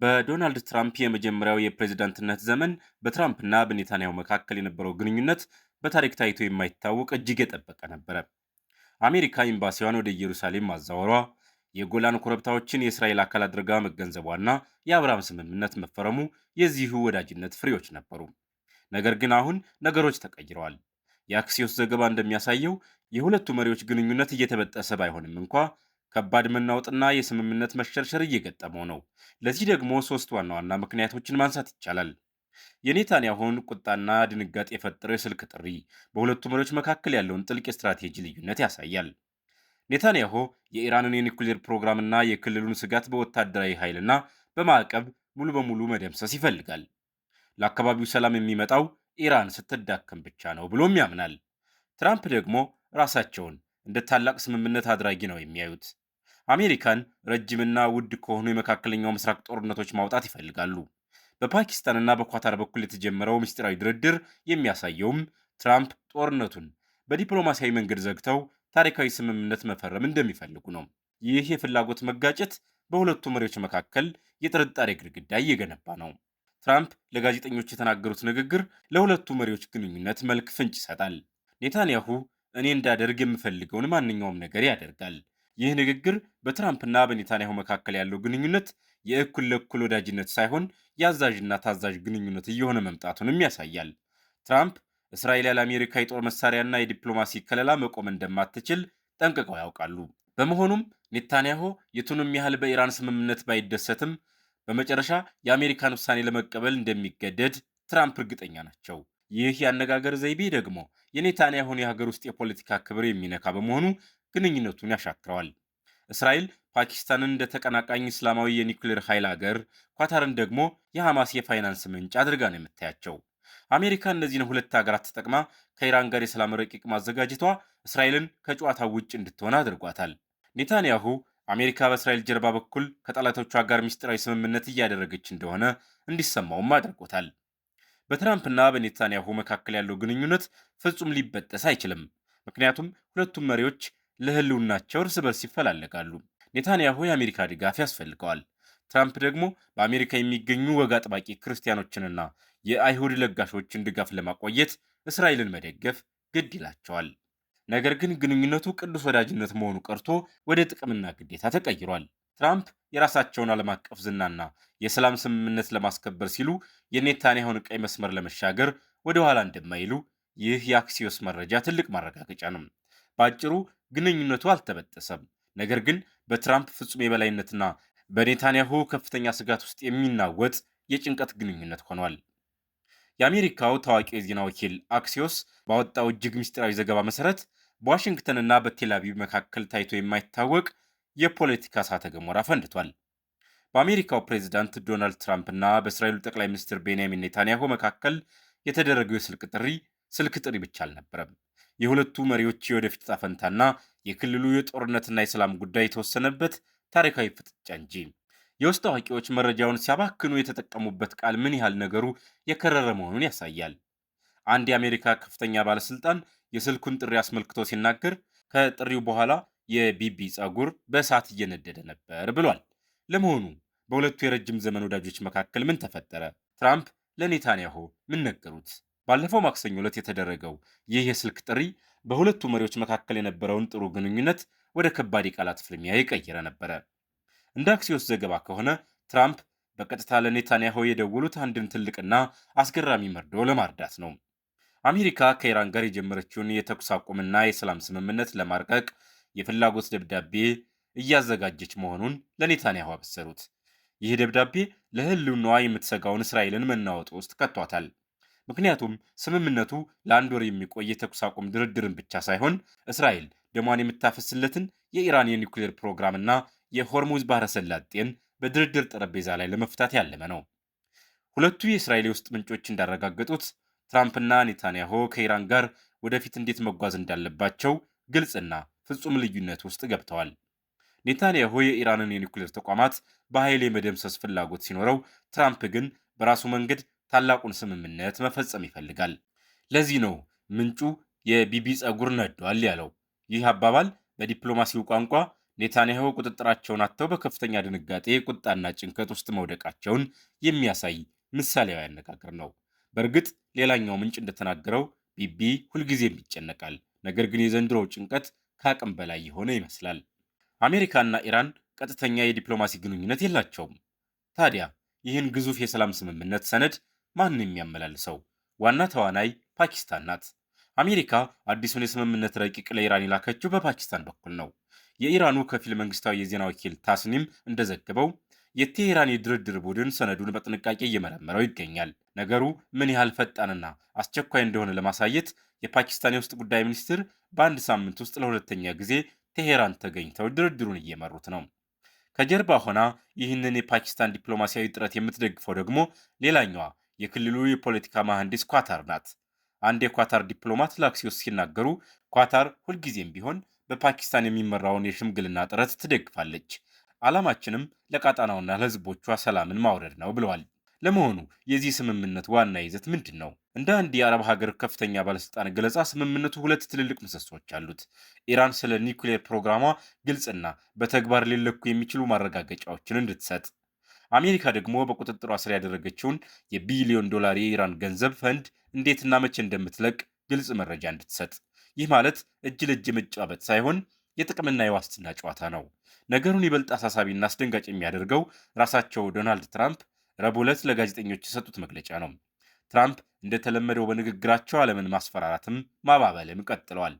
በዶናልድ ትራምፕ የመጀመሪያው የፕሬዝዳንትነት ዘመን በትራምፕና በኔታንያሁ መካከል የነበረው ግንኙነት በታሪክ ታይቶ የማይታወቅ እጅግ የጠበቀ ነበረ። አሜሪካ ኤምባሲዋን ወደ ኢየሩሳሌም ማዛወሯ፣ የጎላን ኮረብታዎችን የእስራኤል አካል አድርጋ መገንዘቧና የአብርሃም ስምምነት መፈረሙ የዚሁ ወዳጅነት ፍሬዎች ነበሩ። ነገር ግን አሁን ነገሮች ተቀይረዋል። የአክሲዮስ ዘገባ እንደሚያሳየው የሁለቱ መሪዎች ግንኙነት እየተበጠሰ ባይሆንም እንኳ ከባድ መናወጥና የስምምነት መሸርሸር እየገጠመው ነው። ለዚህ ደግሞ ሶስት ዋና ዋና ምክንያቶችን ማንሳት ይቻላል። የኔታንያሁን ቁጣና ድንጋጤ የፈጠረው የስልክ ጥሪ በሁለቱ መሪዎች መካከል ያለውን ጥልቅ የስትራቴጂ ልዩነት ያሳያል። ኔታንያሁ የኢራንን የኒውክሌር ፕሮግራምና የክልሉን ስጋት በወታደራዊ ኃይልና በማዕቀብ ሙሉ በሙሉ መደምሰስ ይፈልጋል። ለአካባቢው ሰላም የሚመጣው ኢራን ስትዳከም ብቻ ነው ብሎም ያምናል። ትራምፕ ደግሞ ራሳቸውን እንደ ታላቅ ስምምነት አድራጊ ነው የሚያዩት። አሜሪካን ረጅምና ውድ ከሆኑ የመካከለኛው ምስራቅ ጦርነቶች ማውጣት ይፈልጋሉ። በፓኪስታንና በኳታር በኩል የተጀመረው ምስጢራዊ ድርድር የሚያሳየውም ትራምፕ ጦርነቱን በዲፕሎማሲያዊ መንገድ ዘግተው ታሪካዊ ስምምነት መፈረም እንደሚፈልጉ ነው። ይህ የፍላጎት መጋጨት በሁለቱ መሪዎች መካከል የጥርጣሬ ግድግዳ እየገነባ ነው። ትራምፕ ለጋዜጠኞች የተናገሩት ንግግር ለሁለቱ መሪዎች ግንኙነት መልክ ፍንጭ ይሰጣል። ኔታንያሁ እኔ እንዳደርግ የምፈልገውን ማንኛውም ነገር ያደርጋል። ይህ ንግግር በትራምፕና በኔታንያሁ መካከል ያለው ግንኙነት የእኩል ለእኩል ወዳጅነት ሳይሆን የአዛዥና ታዛዥ ግንኙነት እየሆነ መምጣቱንም ያሳያል። ትራምፕ እስራኤል ያለ አሜሪካ የጦር መሳሪያና የዲፕሎማሲ ከለላ መቆም እንደማትችል ጠንቅቀው ያውቃሉ። በመሆኑም ኔታንያሁ የቱንም ያህል በኢራን ስምምነት ባይደሰትም በመጨረሻ የአሜሪካን ውሳኔ ለመቀበል እንደሚገደድ ትራምፕ እርግጠኛ ናቸው። ይህ የአነጋገር ዘይቤ ደግሞ የኔታንያሁን የሀገር ውስጥ የፖለቲካ ክብር የሚነካ በመሆኑ ግንኙነቱን ያሻክረዋል። እስራኤል ፓኪስታንን እንደ ተቀናቃኝ እስላማዊ የኒውክሌር ኃይል ሀገር፣ ኳታርን ደግሞ የሐማስ የፋይናንስ ምንጭ አድርጋ ነው የምታያቸው። አሜሪካ እነዚህን ሁለት ሀገራት ተጠቅማ ከኢራን ጋር የሰላም ረቂቅ ማዘጋጀቷ እስራኤልን ከጨዋታው ውጭ እንድትሆን አድርጓታል። ኔታንያሁ አሜሪካ በእስራኤል ጀርባ በኩል ከጠላቶቿ ጋር ምስጢራዊ ስምምነት እያደረገች እንደሆነ እንዲሰማውም አድርጎታል። በትራምፕና በኔታንያሁ መካከል ያለው ግንኙነት ፍጹም ሊበጠስ አይችልም። ምክንያቱም ሁለቱም መሪዎች ለህልውናቸው እርስ በርስ ይፈላለጋሉ። ኔታንያሁ የአሜሪካ ድጋፍ ያስፈልገዋል። ትራምፕ ደግሞ በአሜሪካ የሚገኙ ወግ አጥባቂ ክርስቲያኖችንና የአይሁድ ለጋሾችን ድጋፍ ለማቆየት እስራኤልን መደገፍ ግድ ይላቸዋል። ነገር ግን ግንኙነቱ ቅዱስ ወዳጅነት መሆኑ ቀርቶ ወደ ጥቅምና ግዴታ ተቀይሯል። ትራምፕ የራሳቸውን ዓለም አቀፍ ዝናና የሰላም ስምምነት ለማስከበር ሲሉ የኔታንያሁን ቀይ መስመር ለመሻገር ወደ ኋላ እንደማይሉ ይህ የአክሲዮስ መረጃ ትልቅ ማረጋገጫ ነው። በአጭሩ ግንኙነቱ አልተበጠሰም፣ ነገር ግን በትራምፕ ፍጹም የበላይነትና በኔታንያሁ ከፍተኛ ስጋት ውስጥ የሚናወጥ የጭንቀት ግንኙነት ሆኗል። የአሜሪካው ታዋቂ የዜና ወኪል አክሲዮስ ባወጣው እጅግ ምስጢራዊ ዘገባ መሰረት በዋሽንግተንና በቴል አቪቭ መካከል ታይቶ የማይታወቅ የፖለቲካ እሳተ ገሞራ ፈንድቷል። በአሜሪካው ፕሬዝዳንት ዶናልድ ትራምፕ እና በእስራኤሉ ጠቅላይ ሚኒስትር ቤንያሚን ኔታንያሁ መካከል የተደረገው የስልክ ጥሪ ስልክ ጥሪ ብቻ አልነበረም። የሁለቱ መሪዎች የወደፊት ዕጣ ፈንታና የክልሉ የጦርነትና የሰላም ጉዳይ የተወሰነበት ታሪካዊ ፍጥጫ እንጂ። የውስጥ አዋቂዎች መረጃውን ሲያባክኑ የተጠቀሙበት ቃል ምን ያህል ነገሩ የከረረ መሆኑን ያሳያል። አንድ የአሜሪካ ከፍተኛ ባለስልጣን የስልኩን ጥሪ አስመልክቶ ሲናገር ከጥሪው በኋላ የቢቢ ጸጉር በእሳት እየነደደ ነበር ብሏል። ለመሆኑ በሁለቱ የረጅም ዘመን ወዳጆች መካከል ምን ተፈጠረ? ትራምፕ ለኔታንያሁ ምን ነገሩት? ባለፈው ማክሰኞ ዕለት የተደረገው ይህ የስልክ ጥሪ በሁለቱ መሪዎች መካከል የነበረውን ጥሩ ግንኙነት ወደ ከባድ የቃላት ፍልሚያ የቀየረ ነበረ። እንደ አክሲዮስ ዘገባ ከሆነ ትራምፕ በቀጥታ ለኔታንያሁ የደወሉት አንድን ትልቅና አስገራሚ መርዶ ለማርዳት ነው። አሜሪካ ከኢራን ጋር የጀመረችውን የተኩስ አቁምና የሰላም ስምምነት ለማርቀቅ የፍላጎት ደብዳቤ እያዘጋጀች መሆኑን ለኔታንያሁ አበሰሩት። ይህ ደብዳቤ ለህልውናዋ የምትሰጋውን እስራኤልን መናወጥ ውስጥ ከቷታል። ምክንያቱም ስምምነቱ ለአንድ ወር የሚቆይ የተኩስ አቁም ድርድርን ብቻ ሳይሆን እስራኤል ደሟን የምታፈስለትን የኢራን የኒውክሌር ፕሮግራምና የሆርሙዝ ባህረ ሰላጤን በድርድር ጠረጴዛ ላይ ለመፍታት ያለመ ነው። ሁለቱ የእስራኤል የውስጥ ምንጮች እንዳረጋገጡት ትራምፕና ኔታንያሁ ከኢራን ጋር ወደፊት እንዴት መጓዝ እንዳለባቸው ግልጽና ፍጹም ልዩነት ውስጥ ገብተዋል። ኔታንያሁ የኢራንን የኒውክሌር ተቋማት በኃይል የመደምሰስ ፍላጎት ሲኖረው፣ ትራምፕ ግን በራሱ መንገድ ታላቁን ስምምነት መፈጸም ይፈልጋል። ለዚህ ነው ምንጩ የቢቢ ጸጉር ነዷል ያለው። ይህ አባባል በዲፕሎማሲው ቋንቋ ኔታንያሁ ቁጥጥራቸውን አጥተው በከፍተኛ ድንጋጤ፣ ቁጣና ጭንቀት ውስጥ መውደቃቸውን የሚያሳይ ምሳሌያዊ አነጋገር ነው። በእርግጥ ሌላኛው ምንጭ እንደተናገረው ቢቢ ሁልጊዜም ይጨነቃል፣ ነገር ግን የዘንድሮው ጭንቀት ከአቅም በላይ የሆነ ይመስላል። አሜሪካና ኢራን ቀጥተኛ የዲፕሎማሲ ግንኙነት የላቸውም። ታዲያ ይህን ግዙፍ የሰላም ስምምነት ሰነድ ማን የሚያመላልሰው? ዋና ተዋናይ ፓኪስታን ናት። አሜሪካ አዲሱን የስምምነት ረቂቅ ለኢራን የላከችው በፓኪስታን በኩል ነው። የኢራኑ ከፊል መንግስታዊ የዜና ወኪል ታስኒም እንደዘገበው የቴሄራን የድርድር ቡድን ሰነዱን በጥንቃቄ እየመረመረው ይገኛል። ነገሩ ምን ያህል ፈጣንና አስቸኳይ እንደሆነ ለማሳየት የፓኪስታን የውስጥ ጉዳይ ሚኒስትር በአንድ ሳምንት ውስጥ ለሁለተኛ ጊዜ ቴሄራን ተገኝተው ድርድሩን እየመሩት ነው። ከጀርባ ሆና ይህንን የፓኪስታን ዲፕሎማሲያዊ ጥረት የምትደግፈው ደግሞ ሌላኛዋ የክልሉ የፖለቲካ መሐንዲስ ኳታር ናት። አንድ የኳታር ዲፕሎማት ለአክሲዮስ ሲናገሩ ኳታር ሁልጊዜም ቢሆን በፓኪስታን የሚመራውን የሽምግልና ጥረት ትደግፋለች፣ ዓላማችንም ለቀጣናውና ለሕዝቦቿ ሰላምን ማውረድ ነው ብለዋል። ለመሆኑ የዚህ ስምምነት ዋና ይዘት ምንድን ነው? እንደ አንድ የአረብ ሀገር ከፍተኛ ባለስልጣን ገለጻ ስምምነቱ ሁለት ትልልቅ ምሰሶች አሉት። ኢራን ስለ ኒውክሌር ፕሮግራሟ ግልጽና በተግባር ሊለኩ የሚችሉ ማረጋገጫዎችን እንድትሰጥ፣ አሜሪካ ደግሞ በቁጥጥሯ ስር ያደረገችውን የቢሊዮን ዶላር የኢራን ገንዘብ ፈንድ እንዴትና መቼ እንደምትለቅ ግልጽ መረጃ እንድትሰጥ። ይህ ማለት እጅ ለእጅ መጫወት ሳይሆን የጥቅምና የዋስትና ጨዋታ ነው። ነገሩን ይበልጥ አሳሳቢና አስደንጋጭ የሚያደርገው ራሳቸው ዶናልድ ትራምፕ ረቡዕ ዕለት ለጋዜጠኞች የሰጡት መግለጫ ነው። ትራምፕ እንደተለመደው በንግግራቸው ዓለምን ማስፈራራትም ማባበልም ቀጥለዋል።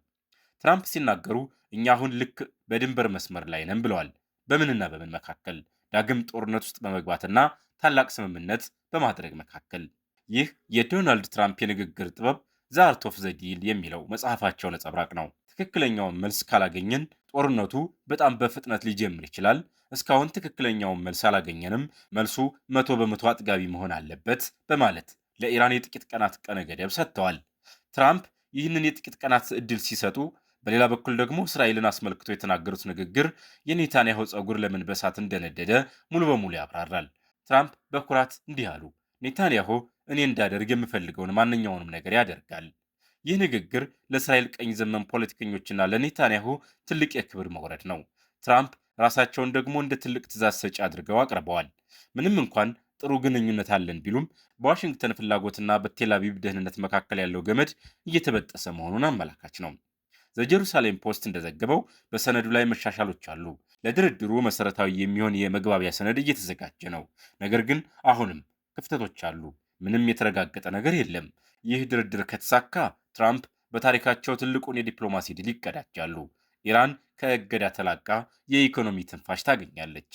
ትራምፕ ሲናገሩ እኛ አሁን ልክ በድንበር መስመር ላይ ነን ብለዋል። በምንና በምን መካከል? ዳግም ጦርነት ውስጥ በመግባትና ታላቅ ስምምነት በማድረግ መካከል። ይህ የዶናልድ ትራምፕ የንግግር ጥበብ ዘ አርት ኦፍ ዘ ዲል የሚለው መጽሐፋቸው ነጸብራቅ ነው። ትክክለኛውን መልስ ካላገኘን ጦርነቱ በጣም በፍጥነት ሊጀምር ይችላል። እስካሁን ትክክለኛውን መልስ አላገኘንም። መልሱ 100% አጥጋቢ መሆን አለበት በማለት ለኢራን የጥቂት ቀናት ቀነ ገደብ ሰጥተዋል። ትራምፕ ይህንን የጥቂት ቀናት ዕድል ሲሰጡ፣ በሌላ በኩል ደግሞ እስራኤልን አስመልክቶ የተናገሩት ንግግር የኔታንያሁ ፀጉር ለምን በሳት እንደነደደ ሙሉ በሙሉ ያብራራል። ትራምፕ በኩራት እንዲህ አሉ። ኔታንያሁ እኔ እንዳደርግ የምፈልገውን ማንኛውንም ነገር ያደርጋል። ይህ ንግግር ለእስራኤል ቀኝ ዘመም ፖለቲከኞችና ለኔታንያሁ ትልቅ የክብር መውረድ ነው። ትራምፕ ራሳቸውን ደግሞ እንደ ትልቅ ትእዛዝ ሰጪ አድርገው አቅርበዋል። ምንም እንኳን ጥሩ ግንኙነት አለን ቢሉም በዋሽንግተን ፍላጎትና በቴልአቪቭ ደህንነት መካከል ያለው ገመድ እየተበጠሰ መሆኑን አመላካች ነው። ዘጀሩሳሌም ፖስት እንደዘገበው በሰነዱ ላይ መሻሻሎች አሉ። ለድርድሩ መሰረታዊ የሚሆን የመግባቢያ ሰነድ እየተዘጋጀ ነው። ነገር ግን አሁንም ክፍተቶች አሉ። ምንም የተረጋገጠ ነገር የለም። ይህ ድርድር ከተሳካ ትራምፕ በታሪካቸው ትልቁን የዲፕሎማሲ ድል ይቀዳጃሉ። ኢራን ከእገዳ ተላቃ የኢኮኖሚ ትንፋሽ ታገኛለች።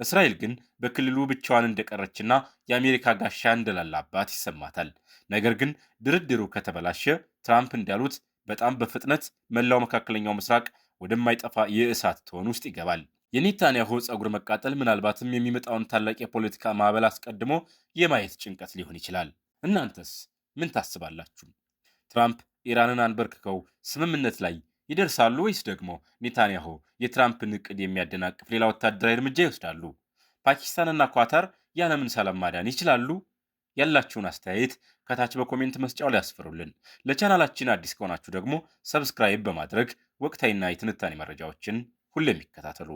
እስራኤል ግን በክልሉ ብቻዋን እንደቀረችና የአሜሪካ ጋሻ እንደላላባት ይሰማታል። ነገር ግን ድርድሩ ከተበላሸ ትራምፕ እንዳሉት በጣም በፍጥነት መላው መካከለኛው ምስራቅ ወደማይጠፋ የእሳት ትሆን ውስጥ ይገባል። የኔታንያሁ ፀጉር መቃጠል ምናልባትም የሚመጣውን ታላቅ የፖለቲካ ማዕበል አስቀድሞ የማየት ጭንቀት ሊሆን ይችላል። እናንተስ ምን ታስባላችሁ? ትራምፕ ኢራንን አንበርክከው ስምምነት ላይ ይደርሳሉ ወይስ ደግሞ ኔታንያሁ የትራምፕን እቅድ የሚያደናቅፍ ሌላ ወታደራዊ እርምጃ ይወስዳሉ? ፓኪስታንና ኳታር የዓለምን ሰላም ማዳን ይችላሉ? ያላችሁን አስተያየት ከታች በኮሜንት መስጫው ላይ ያስፍሩልን። ለቻናላችን አዲስ ከሆናችሁ ደግሞ ሰብስክራይብ በማድረግ ወቅታዊና የትንታኔ መረጃዎችን ሁሌም ይከታተሉ።